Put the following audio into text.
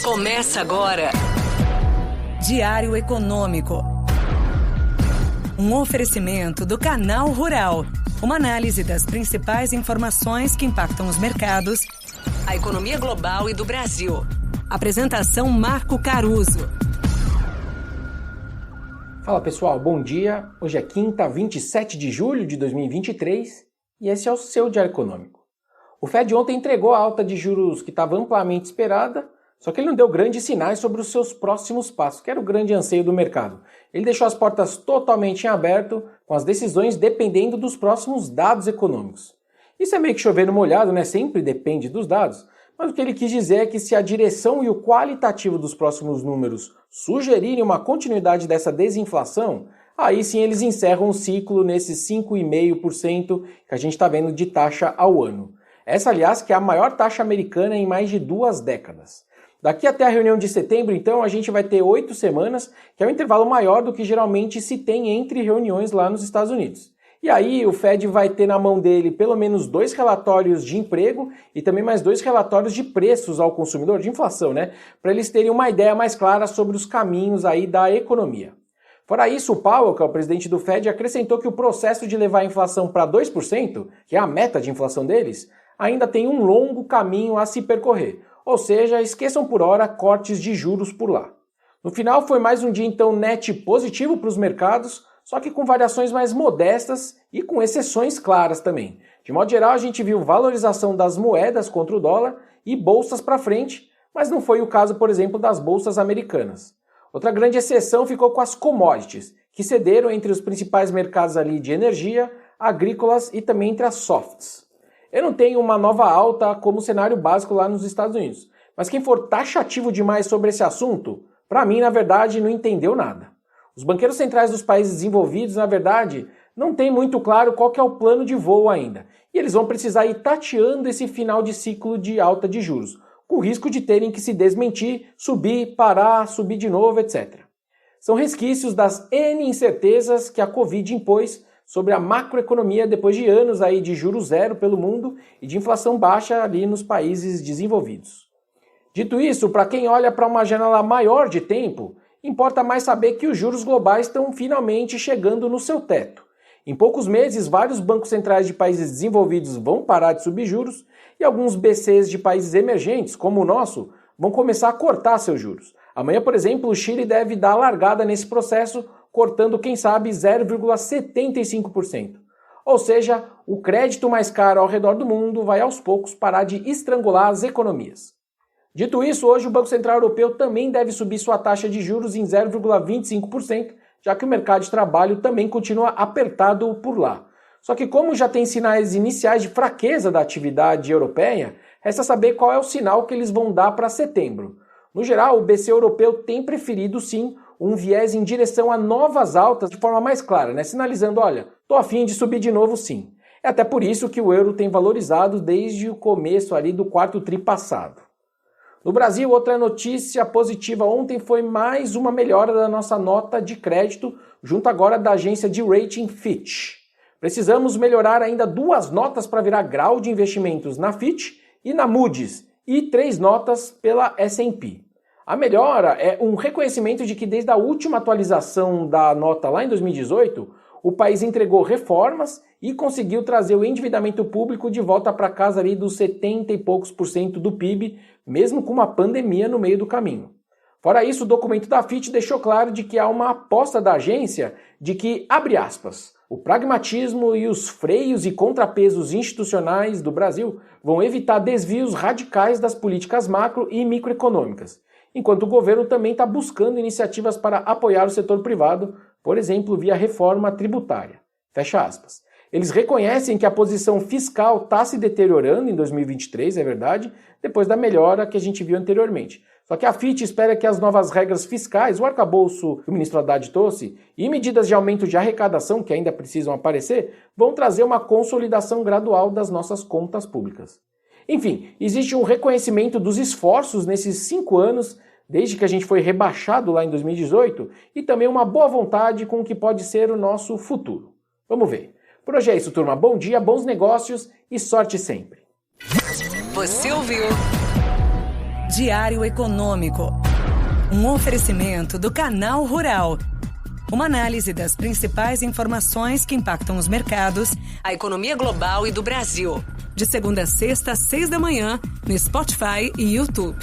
Começa agora. Diário Econômico. Um oferecimento do Canal Rural. Uma análise das principais informações que impactam os mercados, a economia global e do Brasil. Apresentação Marco Caruso. Fala pessoal, bom dia. Hoje é quinta, 27 de julho de 2023 e esse é o seu Diário Econômico. O Fed ontem entregou a alta de juros que estava amplamente esperada, só que ele não deu grandes sinais sobre os seus próximos passos, que era o grande anseio do mercado. Ele deixou as portas totalmente em aberto, com as decisões dependendo dos próximos dados econômicos. Isso é meio que chover no molhado, né? Sempre depende dos dados. Mas o que ele quis dizer é que se a direção e o qualitativo dos próximos números sugerirem uma continuidade dessa desinflação, aí sim eles encerram o ciclo nesses 5,5% que a gente está vendo de taxa ao ano. Essa, aliás, que é a maior taxa americana em mais de 2 décadas. Daqui até a reunião de setembro, então, a gente vai ter 8 semanas, que é um intervalo maior do que geralmente se tem entre reuniões lá nos Estados Unidos. E aí o Fed vai ter na mão dele pelo menos 2 relatórios de emprego e também mais 2 relatórios de preços ao consumidor, de inflação, né? Para eles terem uma ideia mais clara sobre os caminhos aí da economia. Fora isso, o Powell, que é o presidente do Fed, acrescentou que o processo de levar a inflação para 2%, que é a meta de inflação deles, ainda tem um longo caminho a se percorrer. Ou seja, esqueçam por hora cortes de juros por lá. No final foi mais um dia então net positivo para os mercados, só que com variações mais modestas e com exceções claras também. De modo geral, a gente viu valorização das moedas contra o dólar e bolsas para frente, mas não foi o caso, por exemplo, das bolsas americanas. Outra grande exceção ficou com as commodities, que cederam entre os principais mercados ali de energia, agrícolas e também entre as softs. Eu não tenho uma nova alta como cenário básico lá nos Estados Unidos, mas quem for taxativo demais sobre esse assunto, para mim, na verdade, não entendeu nada. Os banqueiros centrais dos países desenvolvidos, na verdade, não tem muito claro qual que é o plano de voo ainda, e eles vão precisar ir tateando esse final de ciclo de alta de juros, com risco de terem que se desmentir, subir, parar, subir de novo, etc. São resquícios das N incertezas que a Covid impôs sobre a macroeconomia depois de anos aí de juros zero pelo mundo e de inflação baixa ali nos países desenvolvidos. Dito isso, para quem olha para uma janela maior de tempo, importa mais saber que os juros globais estão finalmente chegando no seu teto. Em poucos meses, vários bancos centrais de países desenvolvidos vão parar de subir juros e alguns BCs de países emergentes, como o nosso, vão começar a cortar seus juros. Amanhã, por exemplo, o Chile deve dar a largada nesse processo, cortando, quem sabe, 0,75%. Ou seja, o crédito mais caro ao redor do mundo vai aos poucos parar de estrangular as economias. Dito isso, hoje o Banco Central Europeu também deve subir sua taxa de juros em 0,25%, já que o mercado de trabalho também continua apertado por lá. Só que como já tem sinais iniciais de fraqueza da atividade europeia, resta saber qual é o sinal que eles vão dar para setembro. No geral, o BC europeu tem preferido sim um viés em direção a novas altas de forma mais clara, né? Sinalizando, olha, tô a fim de subir de novo sim. É até por isso que o euro tem valorizado desde o começo ali do quarto tri passado. No Brasil, outra notícia positiva ontem foi mais uma melhora da nossa nota de crédito, junto agora da agência de rating Fitch. Precisamos melhorar ainda 2 notas para virar grau de investimentos na Fitch e na Moody's, e 3 notas pela S&P. A melhora é um reconhecimento de que desde a última atualização da nota lá em 2018, o país entregou reformas e conseguiu trazer o endividamento público de volta para casa ali dos 70 e poucos por cento do PIB, mesmo com uma pandemia no meio do caminho. Fora isso, o documento da Fitch deixou claro de que há uma aposta da agência de que, abre aspas, o pragmatismo e os freios e contrapesos institucionais do Brasil vão evitar desvios radicais das políticas macro e microeconômicas, enquanto o governo também está buscando iniciativas para apoiar o setor privado, por exemplo, via reforma tributária. Fecha aspas. Eles reconhecem que a posição fiscal está se deteriorando em 2023, é verdade, depois da melhora que a gente viu anteriormente. Só que a Fitch espera que as novas regras fiscais, o arcabouço que o ministro Haddad trouxe, e medidas de aumento de arrecadação, que ainda precisam aparecer, vão trazer uma consolidação gradual das nossas contas públicas. Enfim, existe um reconhecimento dos esforços nesses 5 anos, desde que a gente foi rebaixado lá em 2018, e também uma boa vontade com o que pode ser o nosso futuro. Vamos ver. Por hoje é isso, turma. Bom dia, bons negócios e sorte sempre. Você ouviu Diário Econômico. Um oferecimento do Canal Rural. Uma análise das principais informações que impactam os mercados, a economia global e do Brasil. De segunda a sexta, às 6 da manhã, no Spotify e YouTube.